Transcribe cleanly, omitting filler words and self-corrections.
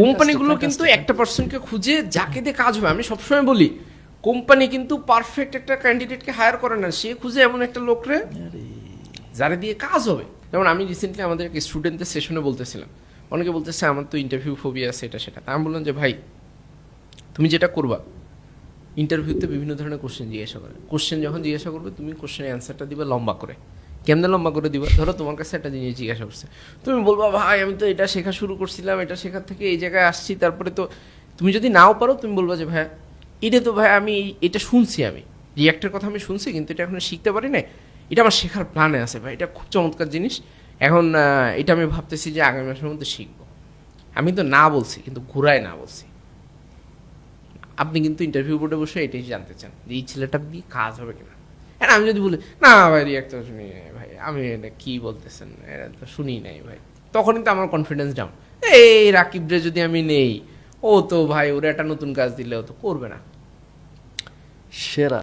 কোম্পানিগুলো কিন্তু একটা পার্সনকে খুঁজে যাকে দিয়ে কাজ হবে। আমি সবসময় বলি কোম্পানি কিন্তু পারফেক্ট একটা ক্যান্ডিডেটকে হায়ার করে না, সে খুঁজে এমন একটা লোকরে যারা দিয়ে কাজ হবে। যেমন আমি রিসেন্টলি আমাদের স্টুডেন্টদের সেশনে বলতেছিলাম, অনেকে বলতেছে আমার তো ইন্টারভিউ ফোবিয়া আছে এটা সেটা। আমি বললাম যে ভাই তুমি যেটা করবা, ইন্টারভিউতে বিভিন্ন ধরনের কোশ্চেন জিজ্ঞাসা করে, কোশ্চেন যখন জিজ্ঞাসা করবে তুমি কোশ্চেনের অ্যান্সারটা দিবে লম্বা করে। কেমনে লম্বা করে দিবা? ধরো তোমার কাছে একটা জিনিস জিজ্ঞাসা করছে, তুমি বলবা ভাই আমি তো এটা শেখা শুরু করছিলাম, এটা শেখার থেকে এই জায়গায় আসছি, তারপরে তো তুমি যদি নাও পারো তুমি বলবা যে ভাই এটা তো ভাই আমি এটা শুনছি, আমি রিয়াক্টের কথা আমি শুনছি কিন্তু এটা এখন শিখতে পারি না, এটা আমার শেখার প্ল্যানে আছে ভাই, এটা খুব চমৎকার জিনিস, এখন এটা আমি ভাবতেছি যে আগামী মাসের মধ্যে শিখবো। আমি তো না বলছি কিন্তু ঘুরায় না বলছি। আপনি কিন্তু ইন্টারভিউ বোর্ডে বসে এটাই জানতে চান যে এই ছেলেটা দিয়ে কাজ হবে কিনা। হ্যাঁ আমি যদি বলি না ভাই রিয়াক্ট তো শুনি নাই ভাই, আমি এটা কী বলতেছেন এটা তো শুনি নাই ভাই, তখন কিন্তু আমার কনফিডেন্স ডাউন। এই রাকিবরে যদি আমি নেই, ও তো ভাই ওরা একটা নতুন কাজ দিলে ও তো করবে না। সেরা।